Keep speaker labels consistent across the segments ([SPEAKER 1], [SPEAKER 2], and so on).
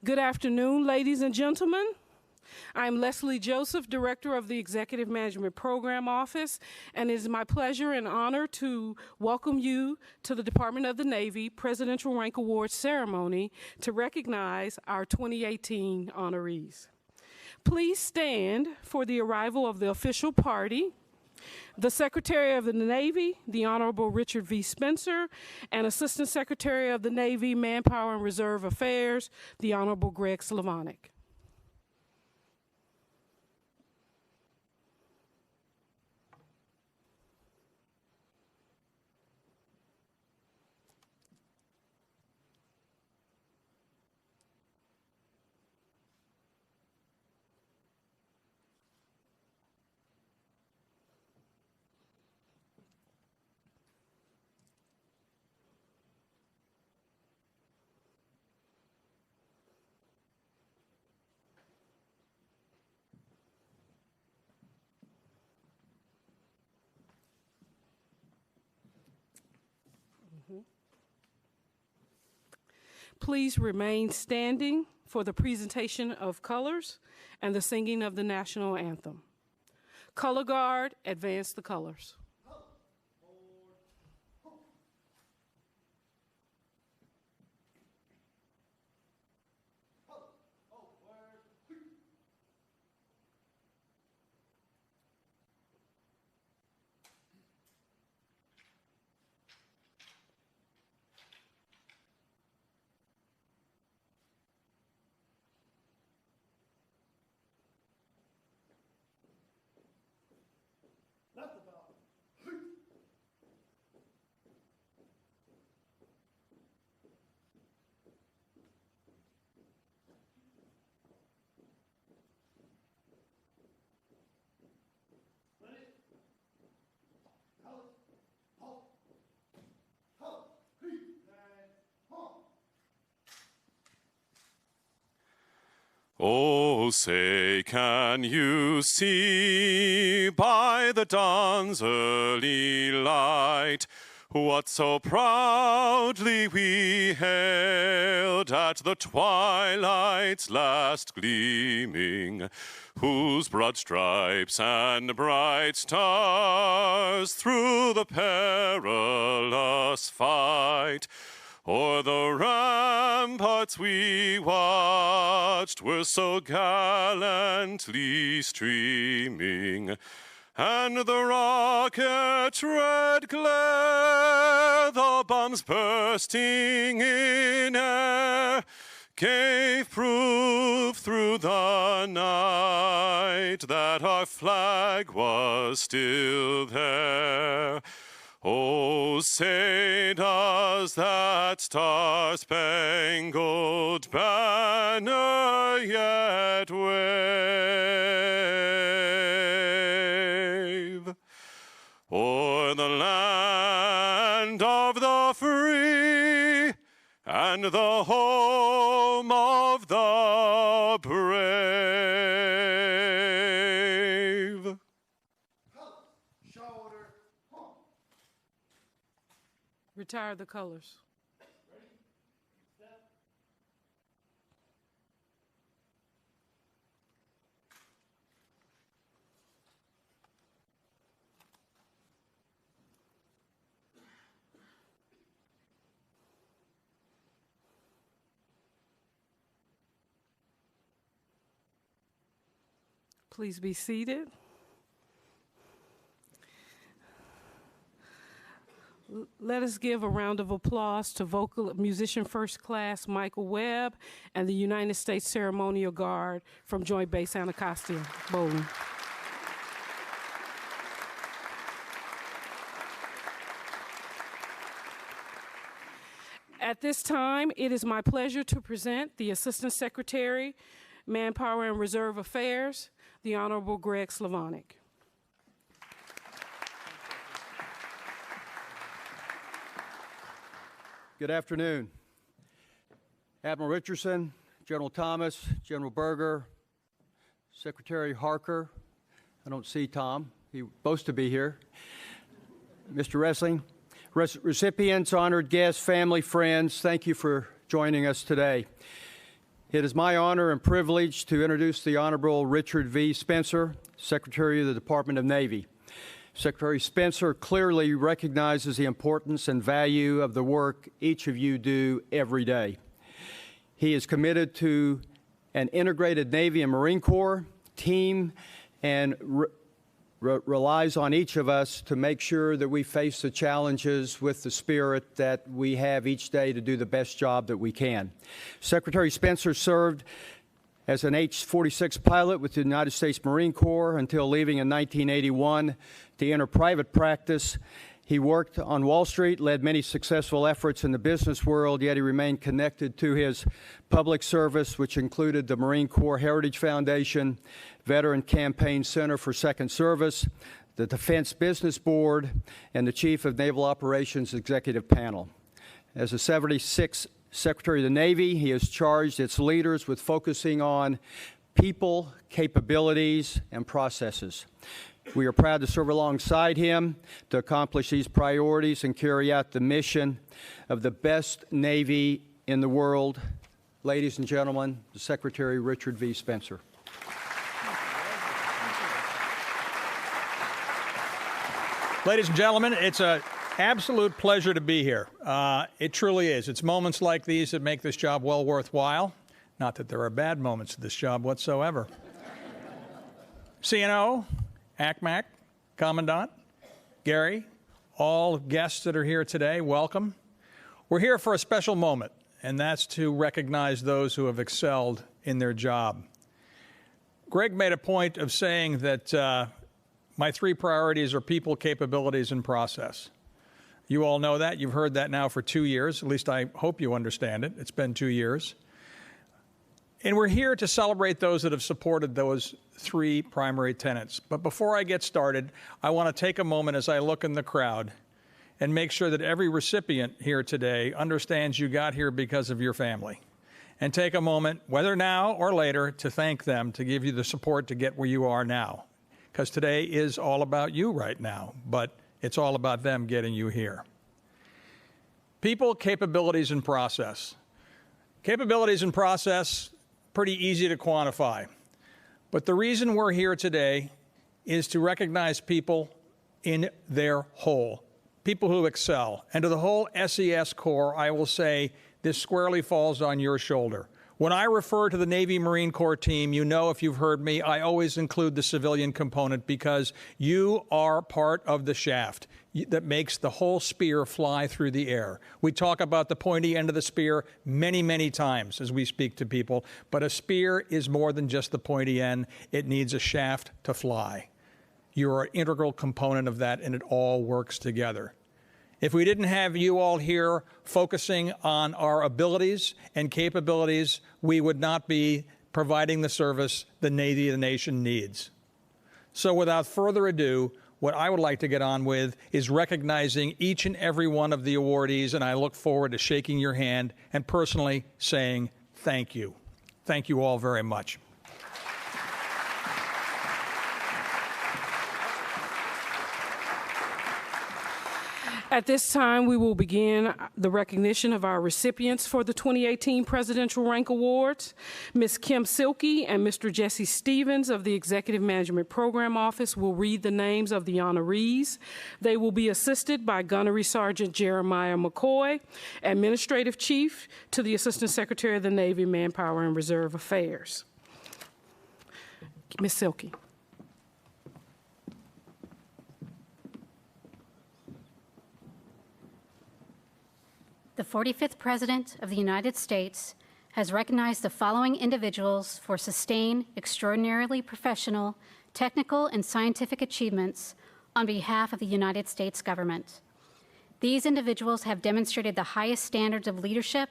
[SPEAKER 1] Good afternoon, ladies and gentlemen. I'm Leslie Joseph, Director of the Executive Management Program Office, and it is my pleasure and honor to welcome you to the Department of the Navy Presidential Rank Awards ceremony to recognize our 2018 honorees. Please stand for the arrival of the official party. The Secretary of the Navy, the Honorable Richard V. Spencer, and Assistant Secretary of the Navy, Manpower and Reserve Affairs, the Honorable Greg Slavonic. Please remain standing for the presentation of colors and the singing of the national anthem. Color Guard, advance the colors.
[SPEAKER 2] Oh, say, can you see by the dawn's early light what so proudly we hailed at the twilight's last gleaming, whose broad stripes and bright stars through the perilous fight o'er the ramparts we watched were so gallantly streaming, and the rocket's red glare, the bombs bursting in air, gave proof through the night that our flag was still there. Oh, say does that star-spangled banner yet wave o'er the land of the free and the home of the brave?
[SPEAKER 1] Retire the colors. Please be seated. Let us give a round of applause to vocal musician first class Michael Webb and the United States Ceremonial Guard from Joint Base Anacostia, Bowling. At this time, it is my pleasure to present the Assistant Secretary, Manpower and Reserve Affairs, the Honorable Greg Slavonic.
[SPEAKER 3] Good afternoon. Admiral Richardson, General Thomas, General Berger, Secretary Harker. I don't see Tom. He was supposed to be here. Mr. Wrestling. Recipients, honored guests, family, friends, thank you for joining us today. It is my honor and privilege to introduce the Honorable Richard V. Spencer, Secretary of the Department of Navy. Secretary Spencer clearly recognizes the importance and value of the work each of you do every day. He is committed to an integrated Navy and Marine Corps team and relies on each of us to make sure that we face the challenges with the spirit that we have each day to do the best job that we can. Secretary Spencer served as an H-46 pilot with the United States Marine Corps until leaving in 1981 to enter private practice. He worked on Wall Street, led many successful efforts in the business world, yet he remained connected to his public service, which included the Marine Corps Heritage Foundation, Veteran Campaign Center for Second Service, the Defense Business Board, and the Chief of Naval Operations Executive Panel. As the 76th Secretary of the Navy, he has charged its leaders with focusing on people, capabilities, and processes. We are proud to serve alongside him to accomplish these priorities and carry out the mission of the best Navy in the world. Ladies and gentlemen, the Secretary Richard V. Spencer.
[SPEAKER 4] Ladies and gentlemen, it's an absolute pleasure to be here. It truly is. It's moments like these that make this job well worthwhile. Not that there are bad moments to this job whatsoever. CNO, ACMAC, Commandant, Gary, all guests that are here today, welcome. We're here for a special moment, and that's to recognize those who have excelled in their job. Greg made a point of saying that my three priorities are people, capabilities, and process. You all know that. You've heard that now for 2 years. At least I hope you understand it. It's been 2 years. And we're here to celebrate those that have supported those three primary tenets. But before I get started, I want to take a moment as I look in the crowd and make sure that every recipient here today understands you got here because of your family. And take a moment, whether now or later, to thank them, to give you the support to get where you are now. Because today is all about you right now, but it's all about them getting you here. People, capabilities, and process. Capabilities and process, pretty easy to quantify. But the reason we're here today is to recognize people in their whole, people who excel. And to the whole SES Corps, I will say this squarely falls on your shoulder. When I refer to the Navy Marine Corps team, you know, if you've heard me, I always include the civilian component because you are part of the shaft that makes the whole spear fly through the air. We talk about the pointy end of the spear many, many times as we speak to people, but a spear is more than just the pointy end. It needs a shaft to fly. You're an integral component of that, and it all works together. If we didn't have you all here focusing on our abilities and capabilities, we would not be providing the service the Navy of the nation needs. So without further ado, what I would like to get on with is recognizing each and every one of the awardees, and I look forward to shaking your hand and personally saying thank you. Thank you all very much.
[SPEAKER 1] At this time, we will begin the recognition of our recipients for the 2018 Presidential Rank Awards. Ms. Kim Silkey and Mr. Jesse Stevens of the Executive Management Program Office will read the names of the honorees. They will be assisted by Gunnery Sergeant Jeremiah McCoy, Administrative Chief to the Assistant Secretary of the Navy, Manpower and Reserve Affairs. Ms. Silkey.
[SPEAKER 5] The 45th President of the United States has recognized the following individuals for sustained, extraordinarily professional, technical, and scientific achievements on behalf of the United States government. These individuals have demonstrated the highest standards of leadership,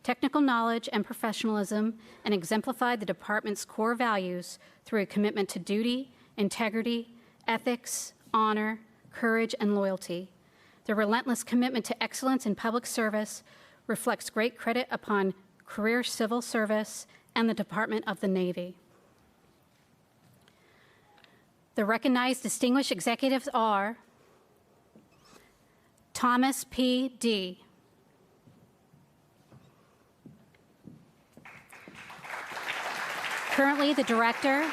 [SPEAKER 5] technical knowledge, and professionalism, and exemplified the department's core values through a commitment to duty, integrity, ethics, honor, courage, and loyalty. Their relentless commitment to excellence in public service reflects great credit upon career civil service and the Department of the Navy. The recognized distinguished executives are Thomas P. D., Currently the Director,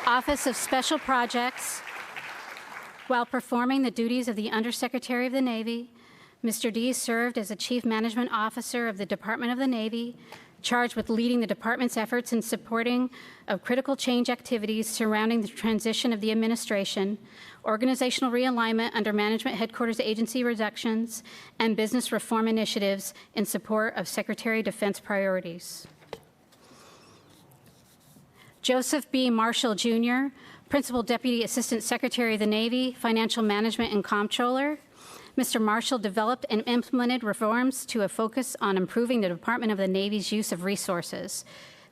[SPEAKER 5] Office of Special Projects. While performing the duties of the Undersecretary of the Navy, Mr. D served as a Chief Management Officer of the Department of the Navy, charged with leading the department's efforts in supporting of critical change activities surrounding the transition of the administration, organizational realignment under management headquarters agency reductions, and business reform initiatives in support of Secretary of Defense priorities. Joseph B. Marshall, Jr., Principal Deputy Assistant Secretary of the Navy, Financial Management and Comptroller. Mr. Marshall developed and implemented reforms to a focus on improving the Department of the Navy's use of resources.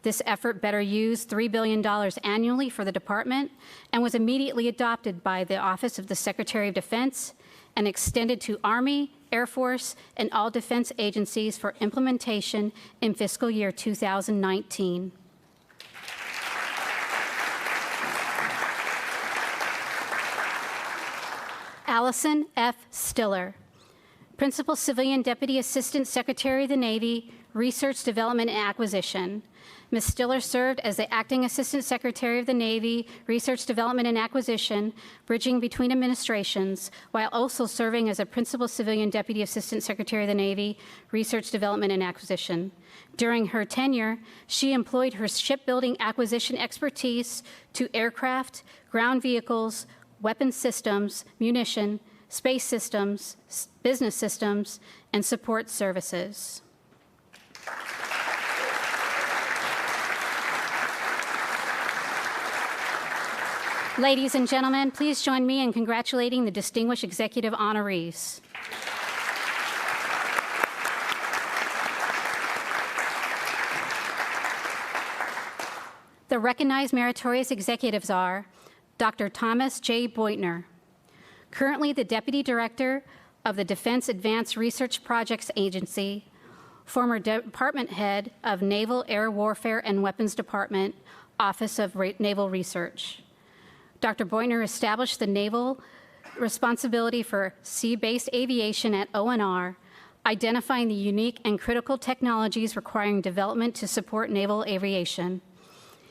[SPEAKER 5] This effort better used $3 billion annually for the department and was immediately adopted by the Office of the Secretary of Defense and extended to Army, Air Force, and all defense agencies for implementation in fiscal year 2019. Allison F. Stiller, Principal Civilian Deputy Assistant Secretary of the Navy, Research, Development, and Acquisition. Ms. Stiller served as the Acting Assistant Secretary of the Navy, Research, Development, and Acquisition, bridging between administrations, while also serving as a Principal Civilian Deputy Assistant Secretary of the Navy, Research, Development, and Acquisition. During her tenure, she employed her shipbuilding acquisition expertise to aircraft, ground vehicles, weapons systems, munition, space systems, business systems, and support services. Ladies and gentlemen, please join me in congratulating the distinguished executive honorees. The recognized meritorious executives are Dr. Thomas J. Beutner, currently the Deputy Director of the Defense Advanced Research Projects Agency, former Department Head of Naval Air Warfare and Weapons Department, Office of Naval Research. Dr. Beutner established the naval responsibility for sea-based aviation at ONR, identifying the unique and critical technologies requiring development to support naval aviation.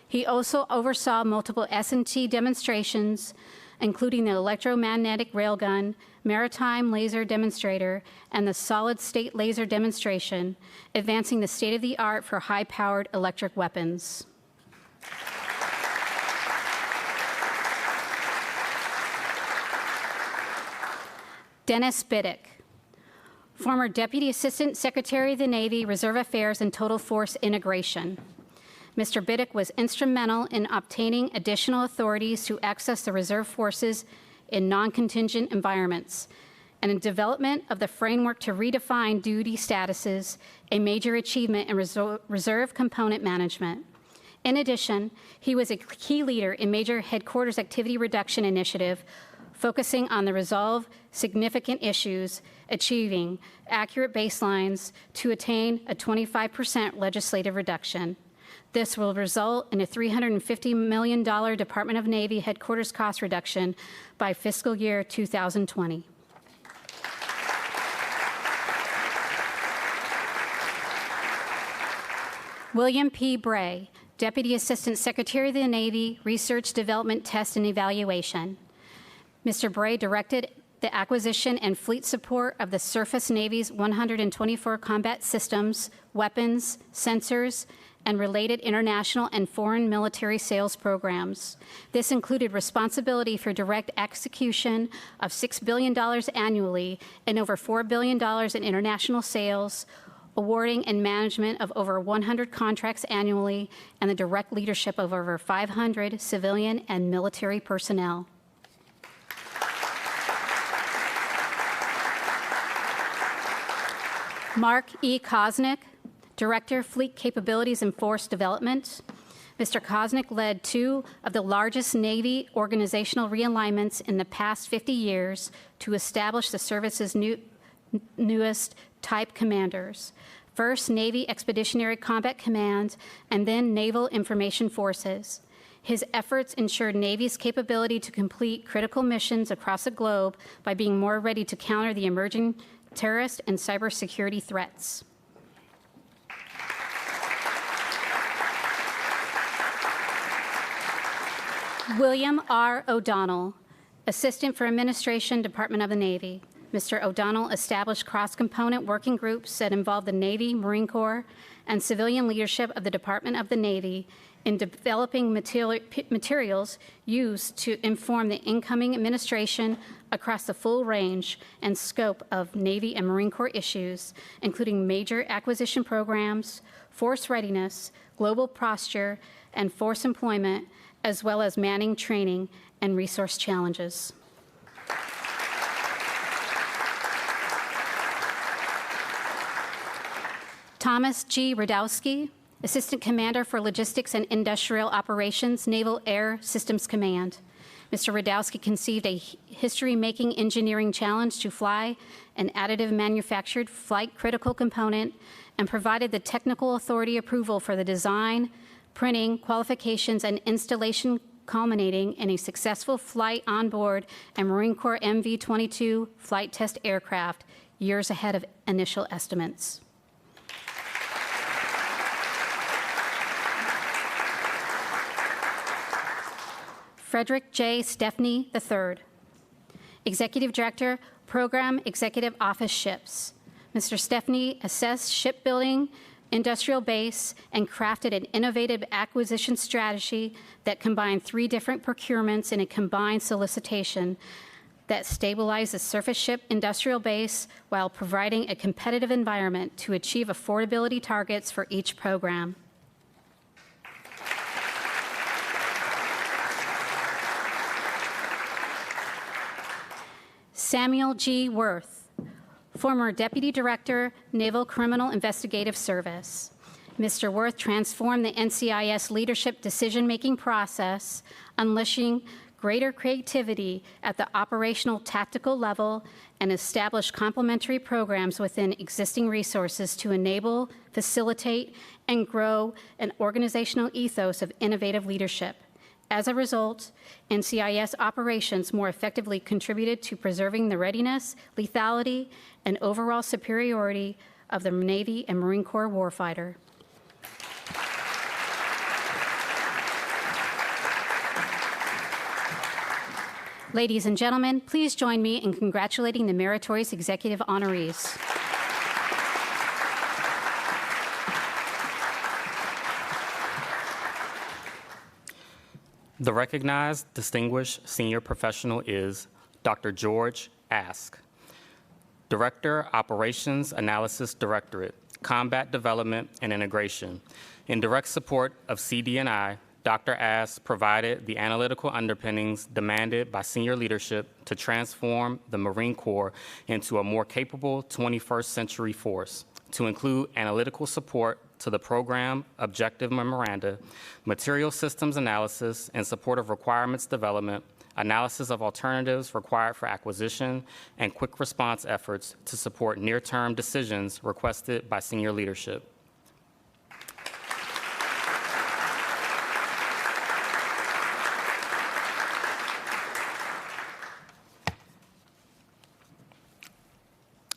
[SPEAKER 5] He also oversaw multiple S&T demonstrations, including the electromagnetic railgun, maritime laser demonstrator, and the solid-state laser demonstration, advancing the state-of-the-art for high-powered electric weapons. Dennis Biddick, former Deputy Assistant Secretary of the Navy, Reserve Affairs, and Total Force Integration. Mr. Biddick was instrumental in obtaining additional authorities to access the reserve forces in non-contingent environments and in development of the framework to redefine duty statuses, a major achievement in reserve component management. In addition, he was a key leader in major headquarters activity reduction initiative, focusing on the resolve significant issues, achieving accurate baselines to attain a 25% legislative reduction. This will result in a $350 million Department of Navy headquarters cost reduction by fiscal year 2020. William P. Bray, Deputy Assistant Secretary of the Navy, Research, Development, Test, and Evaluation. Mr. Bray directed the acquisition and fleet support of the Surface Navy's 124 combat systems, weapons, sensors, and related international and foreign military sales programs. This included responsibility for direct execution of $6 billion annually and over $4 billion in international sales, awarding and management of over 100 contracts annually, and the direct leadership of over 500 civilian and military personnel. Mark E. Kosnick, Director, Fleet Capabilities and Force Development. Mr. Kosnick led two of the largest Navy organizational realignments in the past 50 years to establish the service's newest type commanders. First, Navy Expeditionary Combat Command, and then Naval Information Forces. His efforts ensured Navy's capability to complete critical missions across the globe by being more ready to counter the emerging terrorist and cybersecurity threats. William R. O'Donnell, Assistant for Administration, Department of the Navy. Mr. O'Donnell established cross-component working groups that involve the Navy, Marine Corps, and civilian leadership of the Department of the Navy in developing materials used to inform the incoming administration across the full range and scope of Navy and Marine Corps issues, including major acquisition programs, force readiness, global posture, and force employment, as well as manning, training, and resource challenges. Thomas G. Radowski, Assistant Commander for Logistics and Industrial Operations, Naval Air Systems Command. Mr. Radowski conceived a history-making engineering challenge to fly an additive manufactured flight critical component and provided the technical authority approval for the design, printing, qualifications, and installation, culminating in a successful flight on board a Marine Corps MV-22 flight test aircraft years ahead of initial estimates. Frederick J. Stepney III, Executive Director, Program Executive Office Ships. Mr. Stepney assessed shipbuilding, industrial base, and crafted an innovative acquisition strategy that combined 3 different procurements in a combined solicitation that stabilized the surface ship industrial base while providing a competitive environment to achieve affordability targets for each program. Samuel G. Worth, former Deputy Director, Naval Criminal Investigative Service. Mr. Worth transformed the NCIS leadership decision-making process, unleashing greater creativity at the operational tactical level, and established complementary programs within existing resources to enable, facilitate, and grow an organizational ethos of innovative leadership. As a result, NCIS operations more effectively contributed to preserving the readiness, lethality, and overall superiority of the Navy and Marine Corps warfighter. Ladies and gentlemen, please join me in congratulating the meritorious executive honorees.
[SPEAKER 6] The recognized distinguished senior professional is Dr. George Ask, Director, Operations Analysis Directorate, Combat Development and Integration. In direct support of CD&I, Dr. Ask provided the analytical underpinnings demanded by senior leadership to transform the Marine Corps into a more capable 21st century force, to include analytical support to the program objective memoranda, material systems analysis in support of requirements development, analysis of alternatives required for acquisition, and quick response efforts to support near-term decisions requested by senior leadership.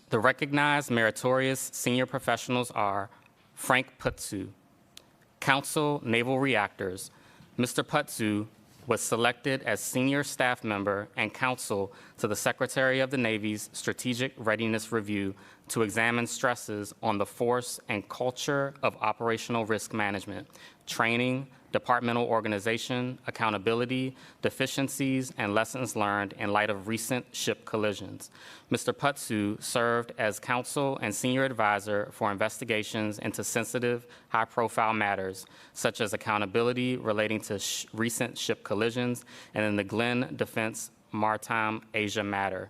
[SPEAKER 6] The recognized meritorious senior professionals are Frank Putzu, Council Naval Reactors. Mr. Putzu was selected as senior staff member and counsel to the Secretary of the Navy's Strategic Readiness Review to examine stresses on the force and culture of operational risk management, training, departmental organization, accountability, deficiencies, and lessons learned in light of recent ship collisions. Mr. Putzu served as counsel and senior advisor for investigations into sensitive, high-profile matters, such as accountability relating to recent ship collisions and in the Glenn Defense Maritime Asia matter,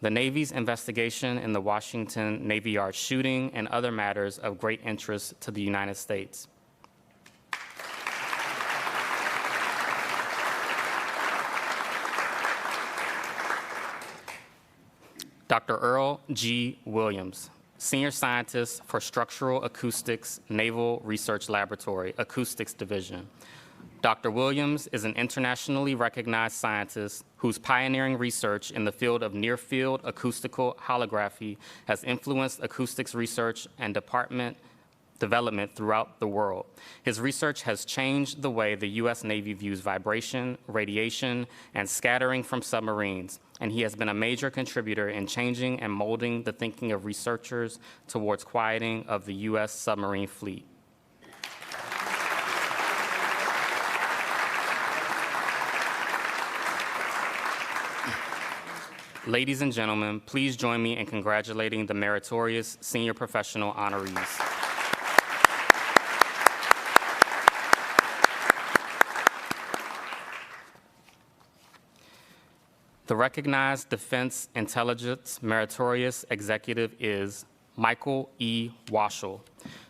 [SPEAKER 6] the Navy's investigation in the Washington Navy Yard shooting, and other matters of great interest to the United States. Dr. Earl G. Williams, Senior Scientist for Structural Acoustics, Naval Research Laboratory, Acoustics Division. Dr. Williams is an internationally recognized scientist whose pioneering research in the field of near-field acoustical holography has influenced acoustics research and department development throughout the world. His research has changed the way the U.S. Navy views vibration, radiation, and scattering from submarines, and he has been a major contributor in changing and molding the thinking of researchers towards quieting of the U.S. submarine fleet. Ladies and gentlemen, please join me in congratulating the meritorious senior professional honorees. The recognized Defense Intelligence Meritorious Executive is Michael E. Waschel,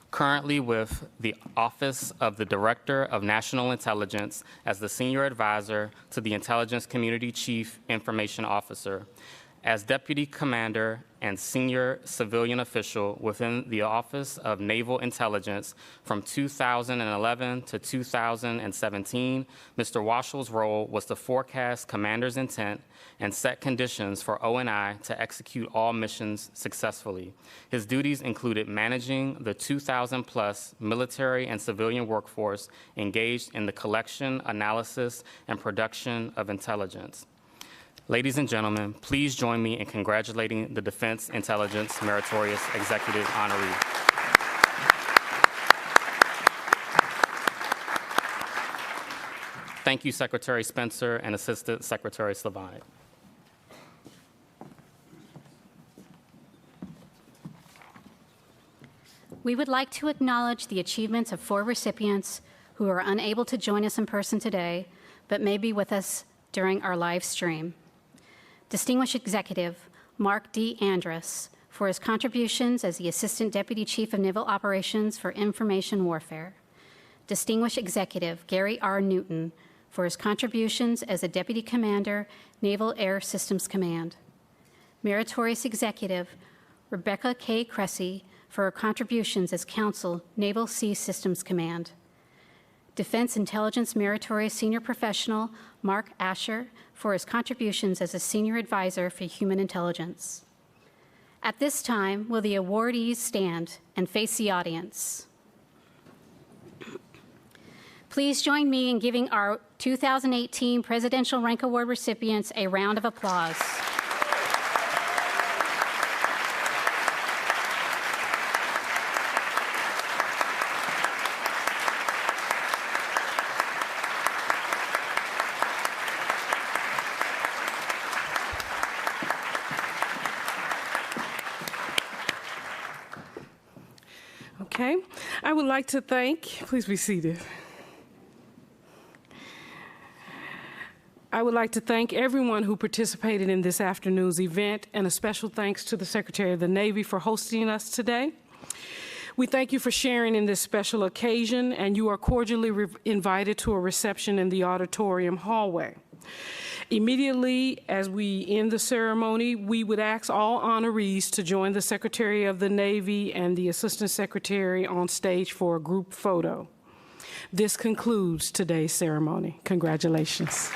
[SPEAKER 6] currently with the Office of the Director of National Intelligence as the Senior Advisor to the Intelligence Community Chief Information Officer, as Deputy Commander and Senior Civilian Official within the Office of Naval Intelligence from 2011 to 2017. Mr. Waschel's role was to forecast commander's intent and set conditions for ONI to execute all missions successfully. His duties included managing the 2,000+ military and civilian workforce engaged in the collection, analysis, and production of intelligence. Ladies and gentlemen, please join me in congratulating the Defense Intelligence Meritorious Executive Honoree. Thank you, Secretary Spencer and Assistant Secretary Slavonic.
[SPEAKER 5] We would like to acknowledge the achievements of 4 recipients who are unable to join us in person today, but may be with us during our live stream. Distinguished Executive Mark D. Andrus for his contributions as the Assistant Deputy Chief of Naval Operations for Information Warfare. Distinguished Executive Gary R. Newton for his contributions as a Deputy Commander, Naval Air Systems Command. Meritorious Executive Rebecca K. Cressy for her contributions as Counsel, Naval Sea Systems Command. Defense Intelligence Meritorious Senior Professional Mark Asher for his contributions as a Senior Advisor for Human Intelligence. At this time, will the awardees stand and face the audience? Please join me in giving our 2018 Presidential Rank Award recipients a round of applause.
[SPEAKER 1] Okay, I would like to thank, please be seated. I would like to thank everyone who participated in this afternoon's event, and a special thanks to the Secretary of the Navy for hosting us today. We thank you for sharing in this special occasion, and you are cordially invited to a reception in the auditorium hallway. Immediately as we end the ceremony, we would ask all honorees to join the Secretary of the Navy and the Assistant Secretary on stage for a group photo. This concludes today's ceremony. Congratulations.